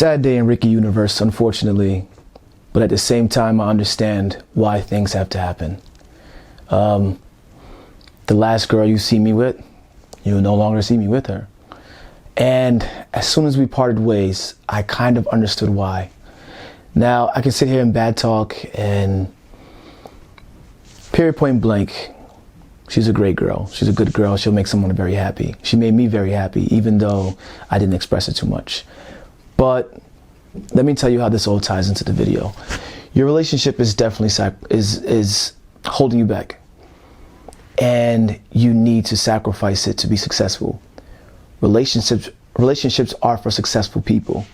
Sad day in Ricky universe, unfortunately, but at the same time, I understand why things have to happen. The last girl you see me with, you'll no longer see me with her. And as soon as we parted ways, I kind of understood why. Now, I can sit here and bad talk and period point blank, she's a great girl. She's a good girl. She'll make someone very happy. She made me very happy, even though I didn't express it too much. But let me tell you how this all ties into the video. Your relationship is definitely is holding you back. And you need to sacrifice it to be successful. Relationships are for successful people.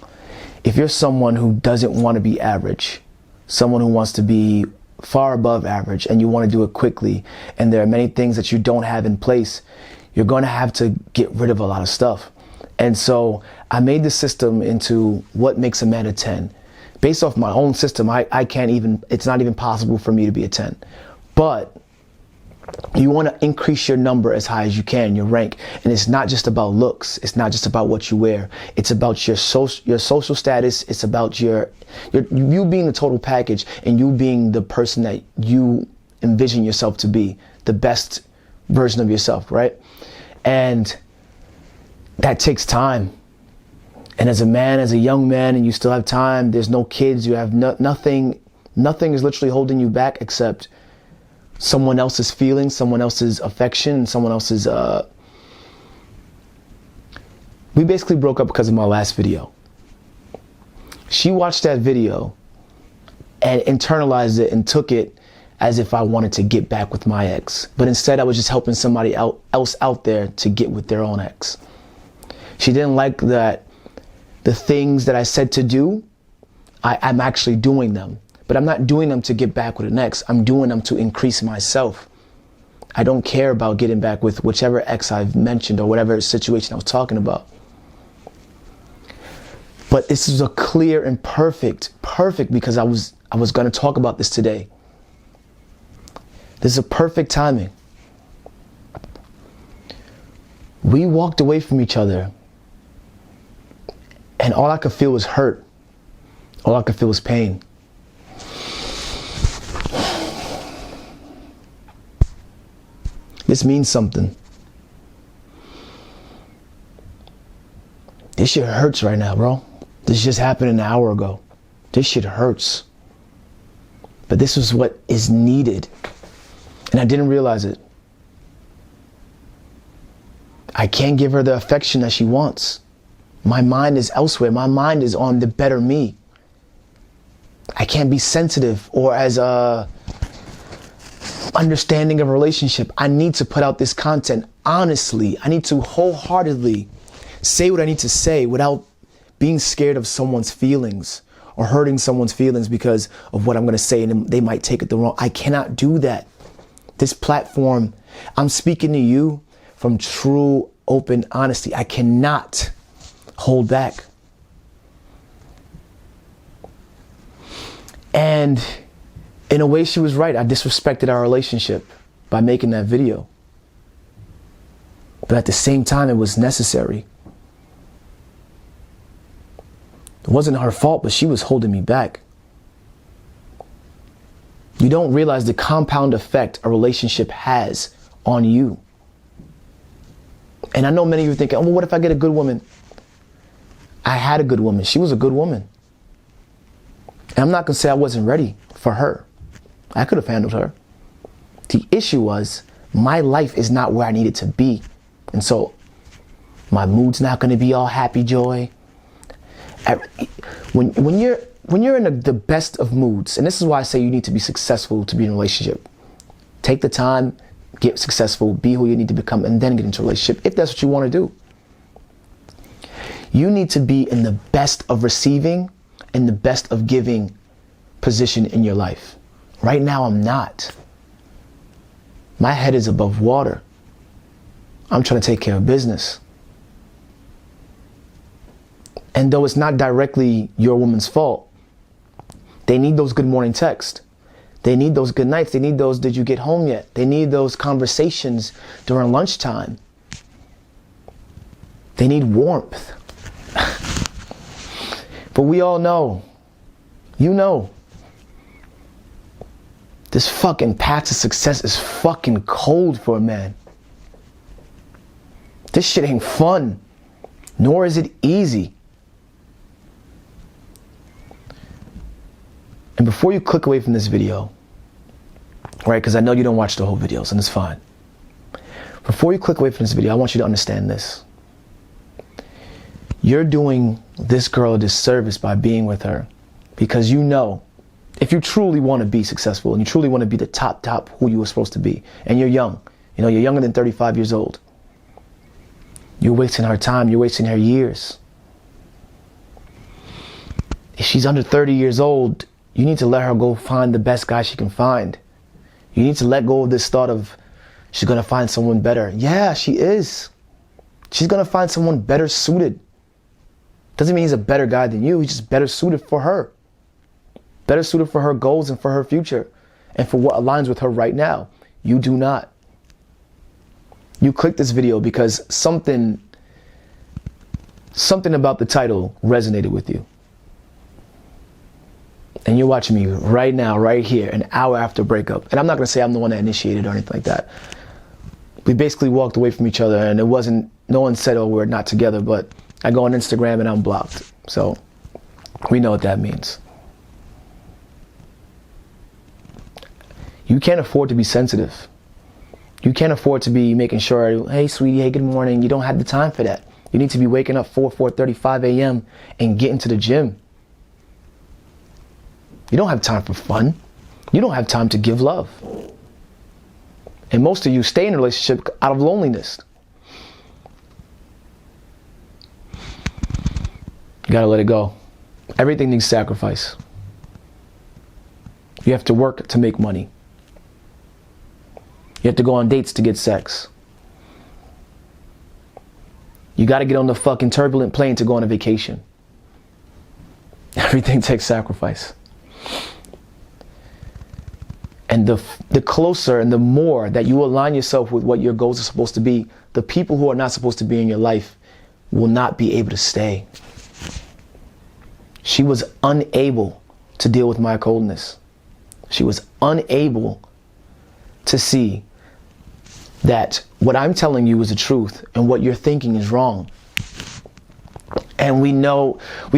If you're someone who doesn't want to be average, someone who wants to be far above average, and you want to do it quickly, and there are many things that you don't have in place, you're going to have to get rid of a lot of stuff. And so I made the system into what makes a man a 10. Based off my own system, I can't even, it's not even possible for me to be a 10. But you want to increase your number as high as you can, your rank. And it's not just about looks. It's not just about what you wear. It's about your social status. It's about you being the total package, and you being the person that you envision yourself to be, the best version of yourself, right? And that takes time. And as a man, as a young man, and you still have time, there's no kids, you have nothing is literally holding you back except someone else's feelings, someone else's affection, someone else's, we basically broke up because of my last video. She watched that video and internalized it and took it as if I wanted to get back with my ex. But instead I was just helping somebody else out there to get with their own ex. She didn't like that the things that I said to do, I'm actually doing them. But I'm not doing them to get back with an ex. I'm doing them to increase myself. I don't care about getting back with whichever ex I've mentioned or whatever situation I was talking about. But this is a clear and perfect because I was going to talk about this today. This is a perfect timing. We walked away from each other, and all I could feel was hurt. All I could feel was pain. This means something. This shit hurts right now, bro. This just happened an hour ago. This shit hurts. But this is what is needed. And I didn't realize it. I can't give her the affection that she wants. My mind is elsewhere. My mind is on the better me. I can't be sensitive or as understanding of a relationship. I need to put out this content honestly. I need to wholeheartedly say what I need to say without being scared of someone's feelings or hurting someone's feelings because of what I'm going to say, and they might take it the wrong. I cannot do that. This platform, I'm speaking to you from true, open honesty. I cannot hold back. And in a way, she was right. I disrespected our relationship by making that video. But at the same time, it was necessary. It wasn't her fault, but she was holding me back. You don't realize the compound effect a relationship has on you. And I know many of you are thinking, oh, well, what if I get a good woman? I had a good woman. She was a good woman. And I'm not going to say I wasn't ready for her. I could have handled her. The issue was my life is not where I need it to be. And so my mood's not going to be all happy joy. When you're in the best of moods, and this is why I say you need to be successful to be in a relationship. Take the time, get successful, be who you need to become, and then get into a relationship if that's what you want to do. You need to be in the best of receiving and the best of giving position in your life. Right now, I'm not. My head is above water. I'm trying to take care of business. And though it's not directly your woman's fault, they need those good morning texts. They need those good nights. They need those, did you get home yet? They need those conversations during lunchtime. They need warmth. But we all know, you know, this fucking path to success is fucking cold for a man. This shit ain't fun, nor is it easy. And before you click away from this video, right, because I know you don't watch the whole videos, and it's fine. Before you click away from this video, I want you to understand this. You're doing this girl a disservice by being with her, because you know, if you truly want to be successful and you truly want to be the top who you were supposed to be, and you're young, you know, you're younger than 35 years old, you're wasting her time, you're wasting her years. If she's under 30 years old, you need to let her go find the best guy she can find. You need to let go of this thought of she's going to find someone better. Yeah, she is. She's going to find someone better suited. Doesn't mean he's a better guy than you. He's just better suited for her. Better suited for her goals and for her future and for what aligns with her right now. You do not. You clicked this video because something about the title resonated with you. And you're watching me right now, right here, an hour after breakup. And I'm not going to say I'm the one that initiated or anything like that. We basically walked away from each other, and no one said, oh, we're not together, but I go on Instagram and I'm blocked. So we know what that means. You can't afford to be sensitive. You can't afford to be making sure, hey, sweetie, hey, good morning. You don't have the time for that. You need to be waking up 4:35 a.m. and getting to the gym. You don't have time for fun. You don't have time to give love. And most of you stay in a relationship out of loneliness. You gotta let it go. Everything needs sacrifice. You have to work to make money. You have to go on dates to get sex. You gotta get on the fucking turbulent plane to go on a vacation. Everything takes sacrifice. And the closer and the more that you align yourself with what your goals are supposed to be, the people who are not supposed to be in your life will not be able to stay. She was unable to deal with my coldness. She was unable to see that what I'm telling you is the truth and what you're thinking is wrong. And we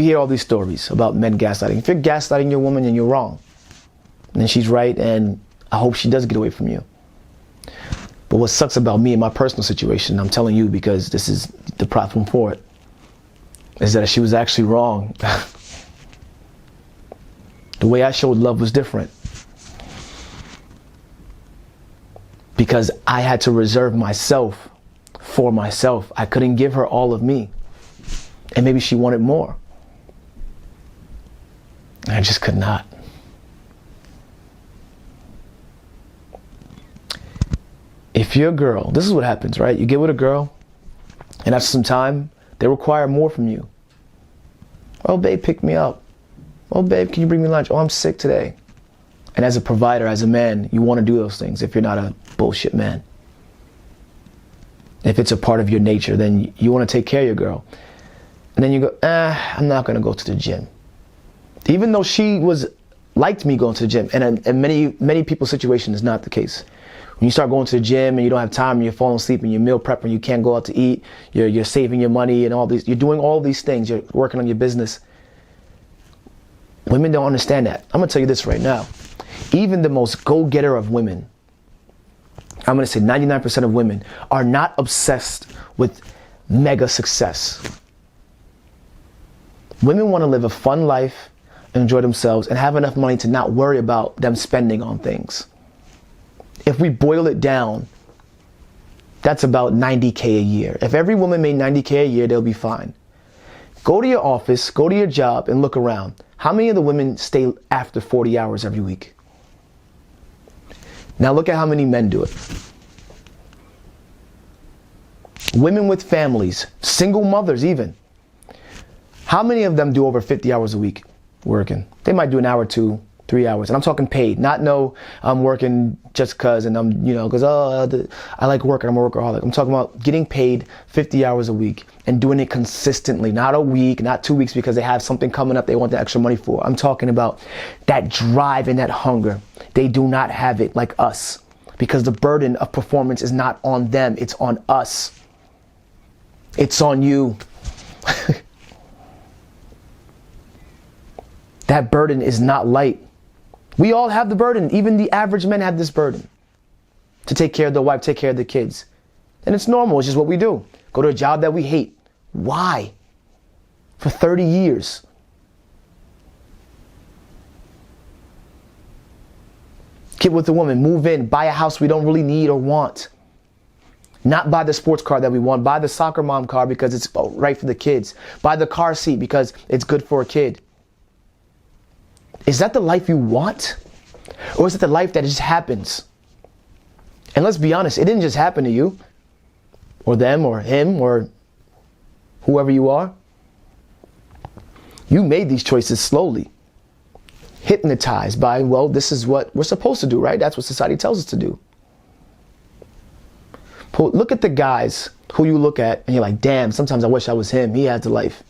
hear all these stories about men gaslighting. If you're gaslighting your woman, then you're wrong. And she's right, and I hope she does get away from you. But what sucks about me and my personal situation, I'm telling you because this is the platform for it, is that she was actually wrong. The way I showed love was different. Because I had to reserve myself for myself. I couldn't give her all of me. And maybe she wanted more. And I just could not. If you're a girl, this is what happens, right? You get with a girl, and after some time, they require more from you. Oh, babe, pick me up. Oh, babe, can you bring me lunch? Oh, I'm sick today. And as a provider, as a man, you want to do those things if you're not a bullshit man. If it's a part of your nature, then you want to take care of your girl. And then you go, I'm not going to go to the gym. Even though she liked me going to the gym. And in many people's situation is not the case. When you start going to the gym and you don't have time and you're falling asleep and you're meal prepping, you can't go out to eat, you're saving your money and all these, you're doing all these things, you're working on your business. Women don't understand that. I'm going to tell you this right now. Even the most go-getter of women, I'm going to say 99% of women, are not obsessed with mega success. Women want to live a fun life, enjoy themselves, and have enough money to not worry about them spending on things. If we boil it down, that's about $90K a year. If every woman made $90K a year, they'll be fine. Go to your office, go to your job, and look around. How many of the women stay after 40 hours every week? Now look at how many men do it. Women with families, single mothers even. How many of them do over 50 hours a week working? They might do an hour or two 3 hours. And I'm talking paid, not no, I'm working just cause and I'm, cause I like work and I'm a workaholic. I'm talking about getting paid 50 hours a week and doing it consistently, not a week, not 2 weeks because they have something coming up they want the extra money for. I'm talking about that drive and that hunger. They do not have it like us because the burden of performance is not on them, it's on us. It's on you. That burden is not light. We all have the burden. Even the average men have this burden to take care of the wife, take care of the kids. And it's normal. It's just what we do. Go to a job that we hate. Why? For 30 years. Get with a woman, move in, buy a house we don't really need or want. Not buy the sports car that we want. Buy the soccer mom car because it's right for the kids. Buy the car seat because it's good for a kid. Is that the life you want? Or is it the life that just happens? And let's be honest, it didn't just happen to you, or them, or him, or whoever you are. You made these choices slowly, hypnotized by, well, this is what we're supposed to do, right? That's what society tells us to do. Look at the guys who you look at and you're like, damn, sometimes I wish I was him. He had the life.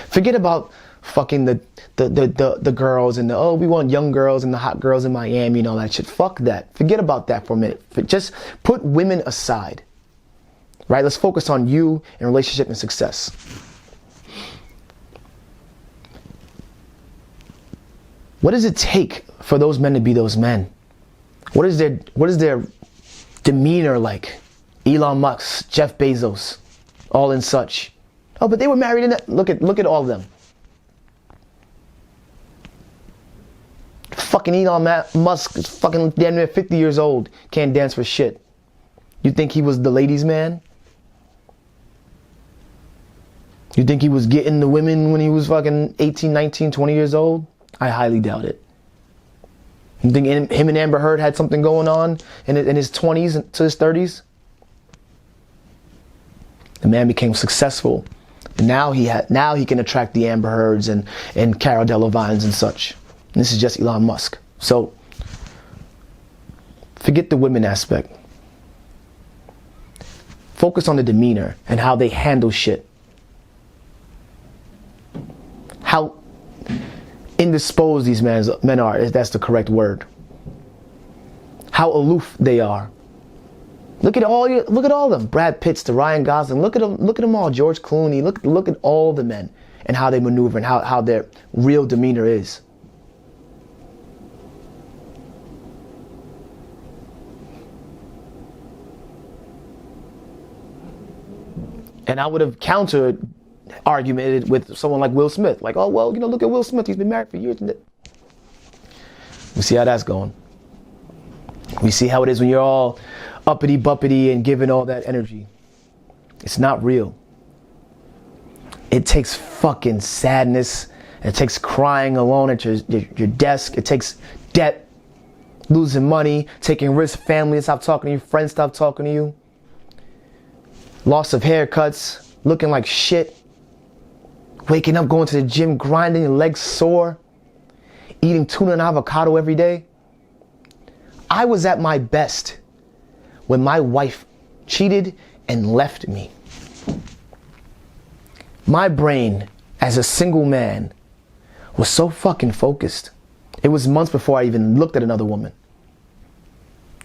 Forget about fucking the girls and we want young girls and the hot girls in Miami and all that shit. Fuck that. Forget about that for a minute. Just put women aside. Right? Let's focus on you and relationship and success. What does it take for those men to be those men? What is their demeanor like? Elon Musk, Jeff Bezos, all and such. Oh, but they were married in that. Look at all of them. Fucking Elon Musk is fucking damn near 50 years old. Can't dance for shit. You think he was the ladies' man? You think he was getting the women when he was fucking 18, 19, 20 years old? I highly doubt it. You think him and Amber Heard had something going on in his 20s to his 30s? The man became successful. And now he can attract the Amber Heards and Cara Delevingnes and such. And this is just Elon Musk. So forget the women aspect. Focus on the demeanor and how they handle shit. How indisposed these men are, if that's the correct word. How aloof they are. Look at all of them. Brad Pitts to Ryan Gosling. Look at them all. George Clooney. Look at all the men and how they maneuver and how their real demeanor is. And I would have countered argumented with someone like Will Smith. Like, oh, well, look at Will Smith. He's been married for years. We see how that's going. We see how it is when you're all uppity buppity and giving all that energy. It's not real. It takes fucking sadness. It takes crying alone at your desk. It takes debt, losing money, taking risks, family stop talking to you, friends stop talking to you. Loss of haircuts, looking like shit. Waking up, going to the gym, grinding, your legs sore. Eating tuna and avocado every day. I was at my best when my wife cheated and left me. My brain, as a single man, was so fucking focused. It was months before I even looked at another woman.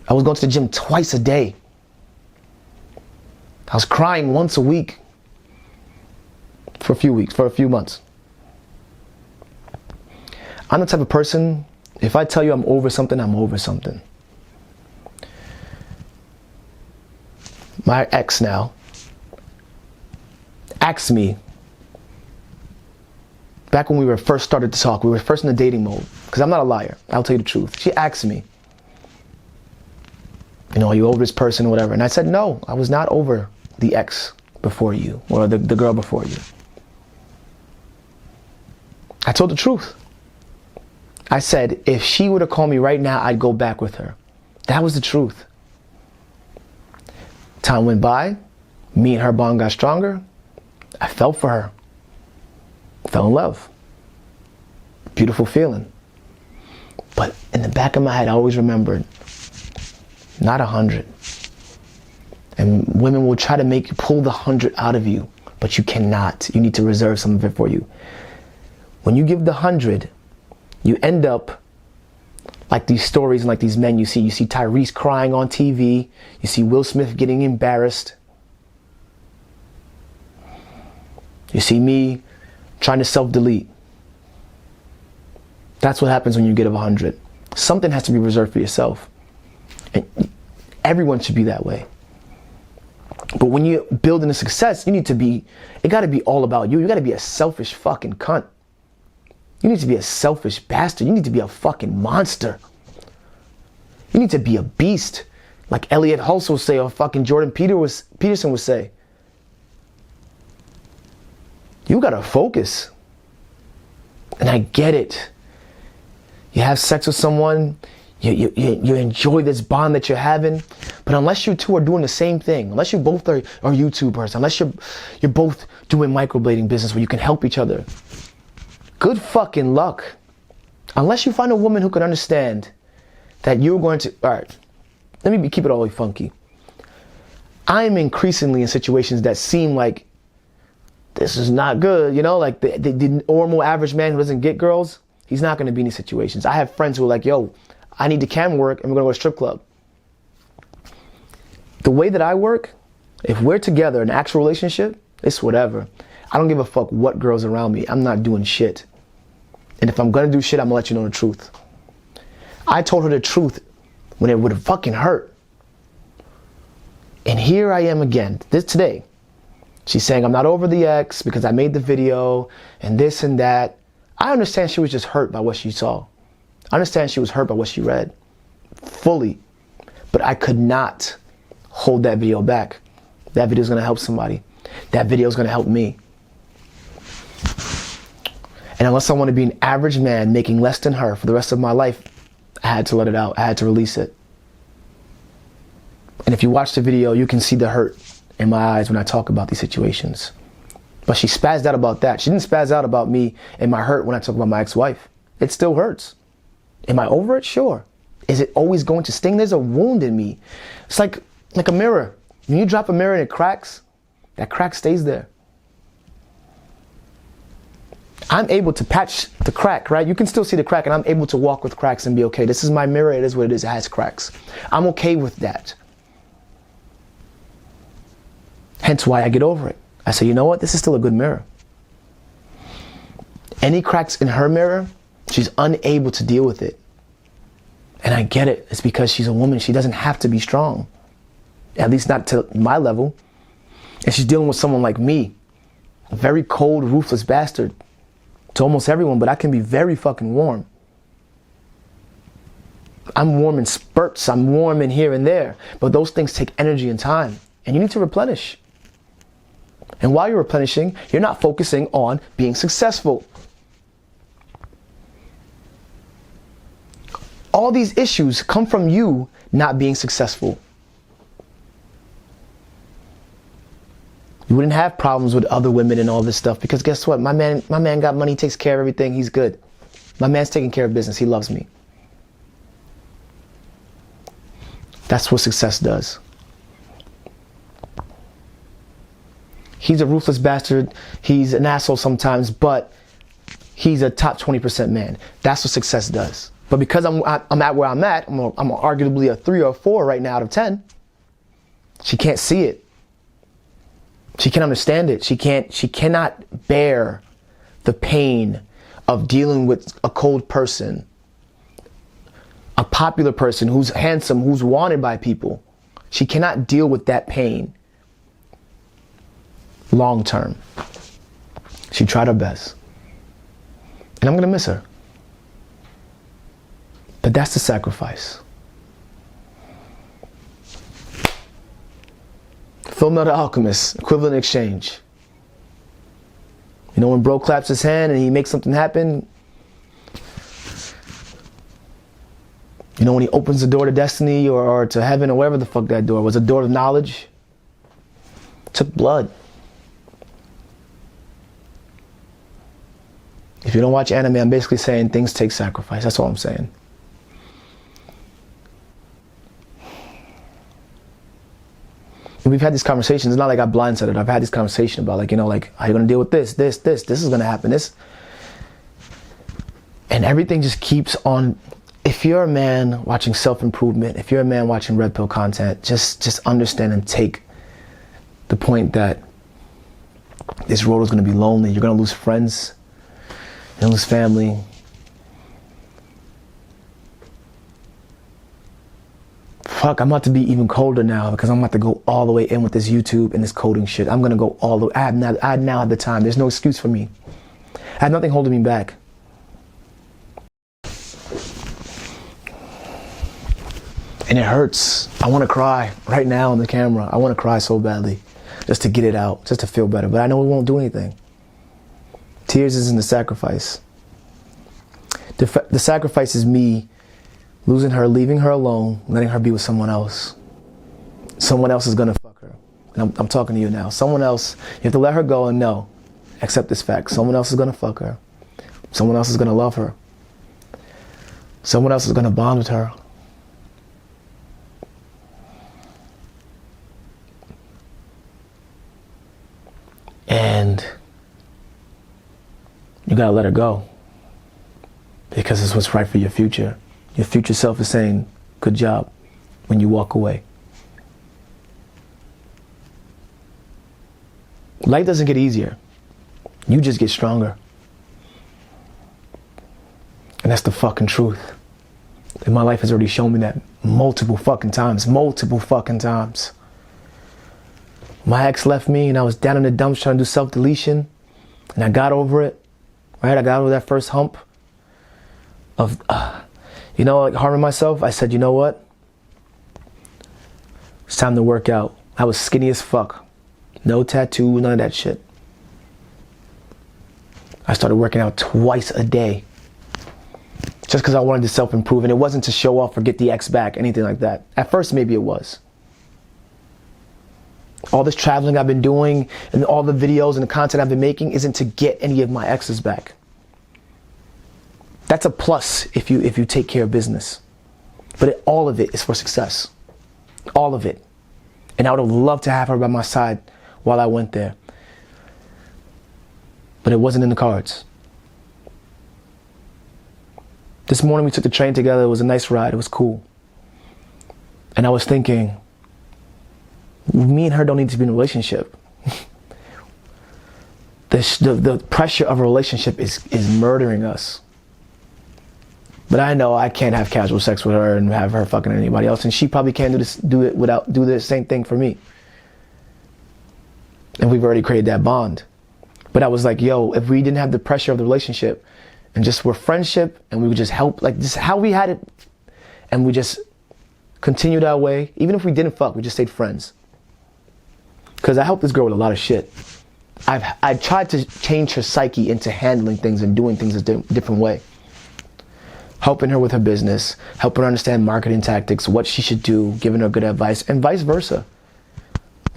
I was going to the gym twice a day. I was crying once a week for a few months. I'm the type of person, if I tell you I'm over something, I'm over something. My ex now asked me, back when we were first started to talk, we were first in the dating mode, because I'm not a liar, I'll tell you the truth. She asked me, are you over this person or whatever? And I said, no, I was not over the ex before you, or the girl before you. I told the truth. I said, if she were to call me right now, I'd go back with her. That was the truth. Time went by, me and her bond got stronger. I fell for her. Fell in love. Beautiful feeling. But in the back of my head, I always remembered, not 100. And women will try to make you pull the 100 out of you, but you cannot. You need to reserve some of it for you. When you give the 100, you end up like these stories and like these men you see. You see Tyrese crying on TV. You see Will Smith getting embarrassed. You see me trying to self-delete. That's what happens when you get of 100. Something has to be reserved for yourself. And everyone should be that way. But when you're building a success, you need to be, it got to be all about you. You got to be a selfish fucking cunt. You need to be a selfish bastard. You need to be a fucking monster. You need to be a beast. Like Elliot Hulse will say, or fucking Jordan Peterson would say. You got to focus. And I get it. You have sex with someone, you enjoy this bond that you're having, but unless you two are doing the same thing, unless you both are YouTubers, unless you're both doing microblading business where you can help each other, good fucking luck. Unless you find a woman who can understand that you're going to, all right, let me keep it all the way funky. I'm increasingly in situations that seem like this is not good, you know, like the normal average man who doesn't get girls, he's not going to be in these situations. I have friends who are like, yo, I need the camera work and we're going to go to a strip club. The way that I work, if we're together in an actual relationship, it's whatever. I don't give a fuck what girls around me. I'm not doing shit. And if I'm going to do shit, I'm going to let you know the truth. I told her the truth when it would have fucking hurt. And here I am again, today. She's saying I'm not over the ex because I made the video and this and that. I understand she was just hurt by what she saw. I understand she was hurt by what she read. Fully. But I could not hold that video back. That video is going to help somebody. That video is going to help me. And unless I want to be an average man making less than her for the rest of my life, I had to let it out. I had to release it. And if you watch the video, you can see the hurt in my eyes when I talk about these situations. But she spazzed out about that. She didn't spazz out about me and my hurt when I talk about my ex-wife. It still hurts. Am I over it? Sure. Is it always going to sting? There's a wound in me. It's like a mirror. When you drop a mirror and it cracks, that crack stays there. I'm able to patch the crack, right? You can still see the crack and I'm able to walk with cracks and be okay. This is my mirror. It is what it is. It has cracks. I'm okay with that. Hence why I get over it. I say, you know what? This is still a good mirror. Any cracks in her mirror, she's unable to deal with it. And I get it. It's because she's a woman. She doesn't have to be strong. At least not to my level. And she's dealing with someone like me. A very cold, ruthless bastard. To almost everyone, but I can be very fucking warm. I'm warm in spurts. I'm warm in here and there. But those things take energy and time. And you need to replenish. And while you're replenishing, you're not focusing on being successful. All these issues come from you not being successful. You wouldn't have problems with other women and all this stuff because guess what? My man got money, takes care of everything, he's good. My man's taking care of business, he loves me. That's what success does. He's a ruthless bastard, he's an asshole sometimes, but he's a top 20% man. That's what success does. But because I'm at where I'm at, I'm arguably a 3 or a 4 right now out of 10. She can't see it. She can't understand it. She cannot bear the pain of dealing with a cold person, a popular person who's handsome, who's wanted by people. She cannot deal with that pain long term. She tried her best. And I'm going to miss her. But that's the sacrifice. Fullmetal Alchemist, equivalent exchange. You know when bro claps his hand and he makes something happen? You know when he opens the door to destiny or to heaven or whatever the fuck that door was, a door of knowledge? It took blood. If you don't watch anime, I'm basically saying things take sacrifice. That's all I'm saying. And we've had these conversations. It's not like I blindsided. I've had this conversation about like, you know, like, how you going to deal with this is going to happen, this. And everything just keeps on. If you're a man watching self-improvement, if you're a man watching Red Pill content, just understand and take the point that this road is going to be lonely. You're going to lose friends. You're going to lose family. Fuck, I'm about to be even colder now because I'm about to go all the way in with this YouTube and this coding shit. I'm going to go all the way. I now have the time. There's no excuse for me. I have nothing holding me back. And it hurts. I want to cry right now on the camera. I want to cry so badly just to get it out, just to feel better. But I know it won't do anything. Tears isn't the sacrifice. The sacrifice is me losing her, leaving her alone, letting her be with someone else. Someone else is going to fuck her. And I'm talking to you now. Someone else, you have to let her go and know, accept this fact. Someone else is going to fuck her. Someone else is going to love her. Someone else is going to bond with her. And you gotta let her go because it's what's right for your future. Your future self is saying, good job, when you walk away. Life doesn't get easier. You just get stronger. And that's the fucking truth. And my life has already shown me that multiple fucking times. My ex left me and I was down in the dumps trying to do self-deletion. And I got over it, right? I got over that first hump of, like harming myself. I said, you know what? It's time to work out. I was skinny as fuck. No tattoo, none of that shit. I started working out twice a day. Just because I wanted to self-improve. And it wasn't to show off or get the ex back, anything like that. At first, maybe it was. All this traveling I've been doing and all the videos and the content I've been making isn't to get any of my exes back. That's a plus if you take care of business. But all of it is for success. All of it. And I would have loved to have her by my side while I went there. But it wasn't in the cards. This morning we took the train together. It was a nice ride. It was cool. And I was thinking, me and her don't need to be in a relationship. The pressure of a relationship is murdering us. But I know I can't have casual sex with her and have her fucking anybody else, and she probably can't do the same thing for me. And we've already created that bond. But I was like, yo, if we didn't have the pressure of the relationship and just were friendship and we would just help, like just how we had it, and we just continued our way, even if we didn't fuck, we just stayed friends. Because I helped this girl with a lot of shit. I've tried to change her psyche into handling things and doing things a different way. Helping her with her business, helping her understand marketing tactics, what she should do, giving her good advice, and vice versa.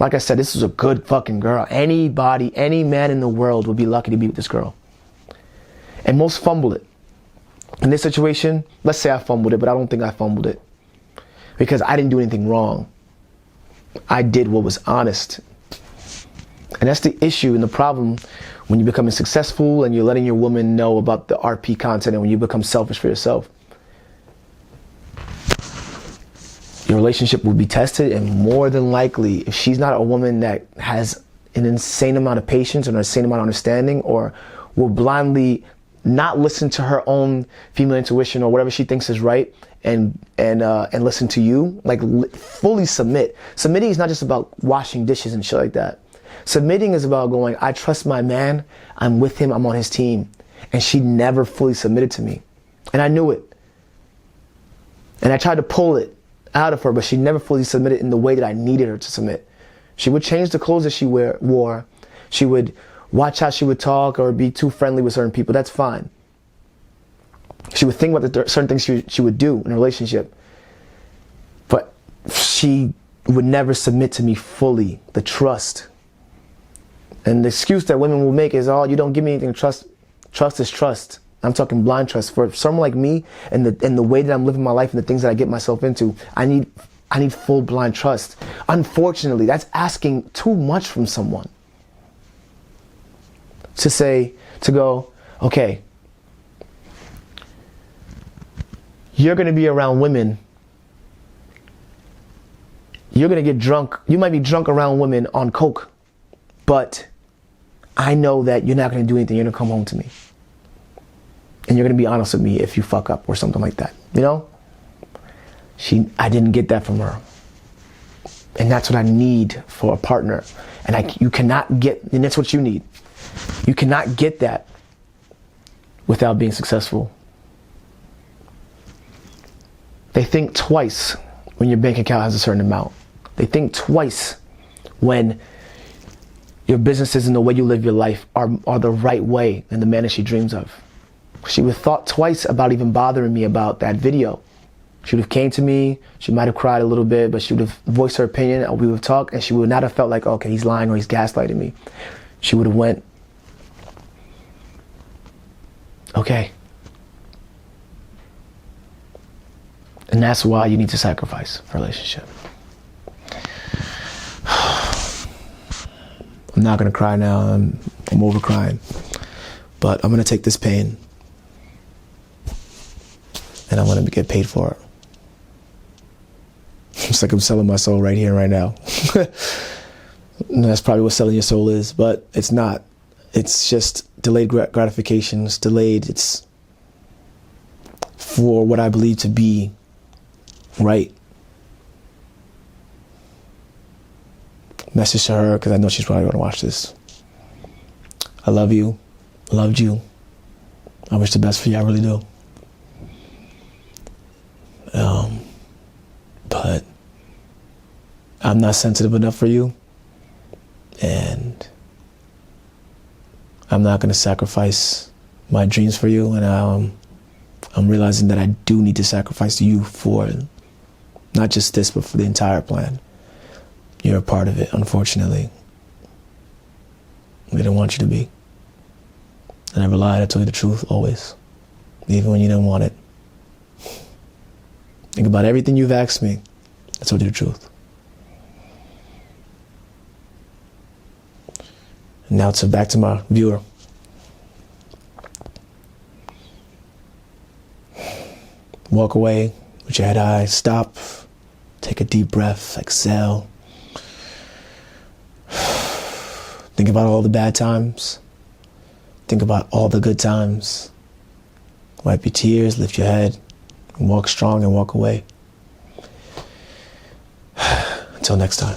Like I said, this is a good fucking girl. Anybody, any man in the world would be lucky to be with this girl. And most fumble it. In this situation, let's say I fumbled it, but I don't think I fumbled it. Because I didn't do anything wrong. I did what was honest. And that's the issue and the problem when you're becoming successful and you're letting your woman know about the RP content, and when you become selfish for yourself. Your relationship will be tested, and more than likely, if she's not a woman that has an insane amount of patience and an insane amount of understanding, or will blindly not listen to her own female intuition or whatever she thinks is right, and listen to you, like fully submit. Submitting is not just about washing dishes and shit like that. Submitting is about going, I trust my man, I'm with him, I'm on his team. And she never fully submitted to me. And I knew it. And I tried to pull it out of her, but she never fully submitted in the way that I needed her to submit. She would change the clothes that she wore. She would watch how she would talk or be too friendly with certain people. That's fine. She would think about the certain things she would do in a relationship. But she would never submit to me fully. The trust. And the excuse that women will make is, oh, you don't give me anything to trust. Trust is trust. I'm talking blind trust. For someone like me and the way that I'm living my life and the things that I get myself into, I I need full blind trust. Unfortunately, that's asking too much from someone. To go, okay, you're going to be around women. You're going to get drunk. You might be drunk around women on coke, but I know that you're not going to do anything. You're going to come home to me. And you're going to be honest with me if you fuck up or something like that. You know? I didn't get that from her. And that's what I need for a partner. And you cannot get, and that's what you need. You cannot get that without being successful. They think twice when your bank account has a certain amount. They think twice when your businesses and the way you live your life are the right way and the man that she dreams of. She would have thought twice about even bothering me about that video. She would have came to me, she might have cried a little bit, but she would have voiced her opinion, and we would have talked, and she would not have felt like, okay, he's lying or he's gaslighting me. She would have went, okay. And that's why you need to sacrifice for a relationship. I'm not gonna cry now, I'm over crying. But I'm gonna take this pain and I'm gonna get paid for it. It's like I'm selling my soul right here and right now. And that's probably what selling your soul is, but it's not. It's just delayed gratification. It's delayed. It's for what I believe to be right. Message to her, because I know she's probably going to watch this. I love you. Loved you. I wish the best for you. I really do. But I'm not sensitive enough for you. And I'm not going to sacrifice my dreams for you. And I'm realizing that I do need to sacrifice you for not just this, but for the entire plan. You're a part of it, unfortunately. We didn't want you to be. I never lied. I told you the truth, always. Even when you didn't want it. Think about everything you've asked me. I told you the truth. And now back to my viewer. Walk away with your head high. Stop. Take a deep breath. Exhale. Think about all the bad times. Think about all the good times. Wipe your tears, lift your head, and walk strong and walk away. Until next time.